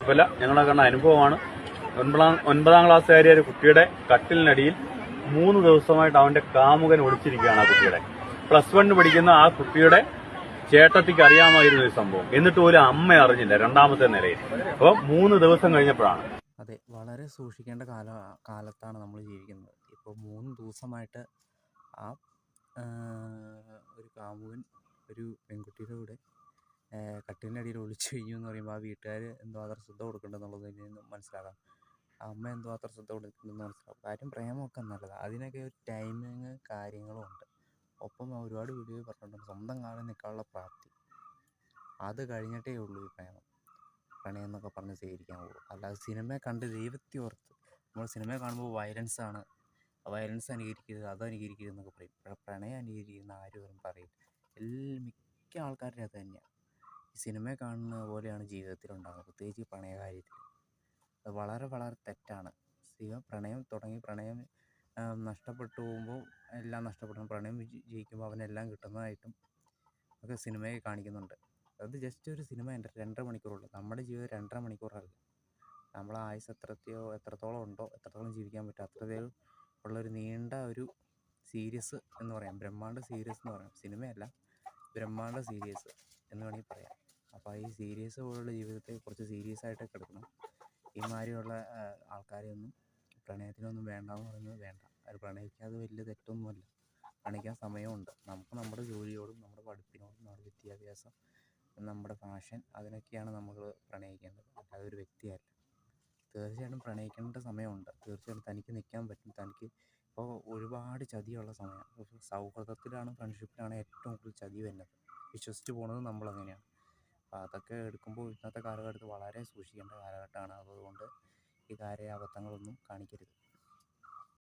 കുഴപ്പമില്ല, ഞങ്ങളെ കണ്ട അനുഭവമാണ്. ഒൻപതാം ക്ലാസ്സുകാരിയ ഒരു കുട്ടിയുടെ കട്ടിലിനടിയിൽ 3 ദിവസമായിട്ട് അവന്റെ കാമുകൻ ഒളിച്ചിരിക്കുകയാണ്. ആ കുട്ടിയുടെ +1 പഠിക്കുന്ന ആ കുട്ടിയുടെ ചേട്ടത്തിക്ക് അറിയാമായിരുന്നു ഈ സംഭവം. എന്നിട്ട് പോലും അമ്മ അറിഞ്ഞില്ല, രണ്ടാമത്തെ നിലയിൽ. അപ്പോൾ 3 ദിവസം കഴിഞ്ഞപ്പോഴാണ്. അതെ, വളരെ സൂക്ഷിക്കേണ്ട കാലത്താണ് നമ്മൾ ജീവിക്കുന്നത്. ഇപ്പോൾ 3 ദിവസമായിട്ട് ആ ഒരു കാമുകൻ ഒരു പെൺകുട്ടിയുടെ കൂടെ കട്ടിലിനടിയിൽ ഒളിച്ചു കഴിഞ്ഞു എന്ന് പറയുമ്പോൾ ആ വീട്ടുകാർ എന്തുമാത്രം ശ്രദ്ധ കൊടുക്കേണ്ടതെന്നുള്ളതിൽ നിന്ന് മനസ്സിലാക്കാം. അമ്മ എന്തുമാത്രം ശ്രദ്ധ കൊടുക്കുന്നുണ്ടെന്ന് മനസ്സിലാവും. കാര്യം പ്രേമമൊക്കെ നല്ലതാണ്, അതിനൊക്കെ ഒരു ടൈമിങ് കാര്യങ്ങളും ഉണ്ട്. ഒപ്പം ഒരുപാട് വീഡിയോ പറഞ്ഞിട്ടുണ്ട്, സ്വന്തം കാലിൽ നിൽക്കാനുള്ള പ്രാപ്തി, അത് കഴിഞ്ഞിട്ടേ ഉള്ളൂ ഈ പ്രണയം എന്നൊക്കെ പറഞ്ഞ് സ്വീകരിക്കാൻ പോകും. അല്ലാതെ സിനിമ കണ്ട് ദൈവത്തെ ഓർത്ത് നമ്മൾ സിനിമ കാണുമ്പോൾ വയലൻസ് അനുകരിക്കരുത്, അത് അനുകരിക്കരുത് എന്നൊക്കെ പറയും. പ്രണയം അനുകരിക്കുന്ന ആരും പറയും. മിക്ക ആൾക്കാരുടെ അത് തന്നെയാണ്. ഈ സിനിമ കാണുന്ന പോലെയാണ് ജീവിതത്തിലുണ്ടാകുന്നത്, പ്രത്യേകിച്ച് ഈ പ്രണയ കാര്യത്തിൽ. അത് വളരെ വളരെ തെറ്റാണ്. പ്രണയം നഷ്ടപ്പെട്ടു പോകുമ്പോൾ എല്ലാം നഷ്ടപ്പെടുന്നു, പ്രണയം ജയിക്കുമ്പോൾ അവനെല്ലാം കിട്ടുന്നതായിട്ടും ഒക്കെ സിനിമയെ കാണിക്കുന്നുണ്ട്. അത് ജസ്റ്റ് ഒരു സിനിമ 2.5 മണിക്കൂറുള്ളൂ. നമ്മുടെ ജീവിതം 2.5 മണിക്കൂറല്ല. നമ്മളെ ആയുസ് എത്രത്തോളം ഉണ്ടോ, എത്രത്തോളം ജീവിക്കാൻ പറ്റും, അത്രത്തോളം ഉള്ളൊരു നീണ്ട ഒരു സീരീസ് എന്ന് പറയാം, ബ്രഹ്മാണ്ഡ സീരീസ് എന്ന് പറയാം. സിനിമയല്ല, ബ്രഹ്മാണ്ഡ സീരീസ് എന്ന് വേണമെങ്കിൽ പറയാം. അപ്പോൾ ഈ സീരീസ് പോലുള്ള ജീവിതത്തെ കുറച്ച് സീരിയസ് ആയിട്ടൊക്കെ എടുക്കണം. ഈ മാതിരിയുള്ള ആൾക്കാരെയൊന്നും പ്രണയത്തിനൊന്നും വേണ്ടെന്ന് പറയുന്നത് വേണ്ട. അത് പ്രണയിക്കാതെ വലിയ തെറ്റൊന്നുമല്ല, പ്രണയിക്കാൻ സമയമുണ്ട്. നമുക്ക് നമ്മുടെ ജോലിയോടും നമ്മുടെ പഠിപ്പിനോടും നമ്മുടെ വിദ്യാഭ്യാസം, നമ്മുടെ ഫാഷൻ, അതിനൊക്കെയാണ് നമ്മൾ പ്രണയിക്കേണ്ടത്, അല്ലാതെ ഒരു വ്യക്തിയല്ല. തീർച്ചയായിട്ടും പ്രണയിക്കേണ്ട സമയമുണ്ട്. തീർച്ചയായിട്ടും തനിക്ക് നിൽക്കാൻ പറ്റും. തനിക്ക് ഇപ്പോൾ ഒരുപാട് ചതിയുള്ള സമയമാണ്. സൗഹൃദത്തിലാണ്, ഫ്രണ്ട്ഷിപ്പിലാണ് ഏറ്റവും കൂടുതൽ ചതി വരുന്നത്. വിശ്വസിച്ച് പോകുന്നത് നമ്മളങ്ങനെയാണ്. അപ്പോൾ അതൊക്കെ എടുക്കുമ്പോൾ ഇന്നത്തെ കാലഘട്ടത്തിൽ വളരെ സൂക്ഷിക്കേണ്ട കാലഘട്ടമാണ്. അതുകൊണ്ട് ഈ അബദ്ധങ്ങളൊന്നും കാണിക്കരുത്.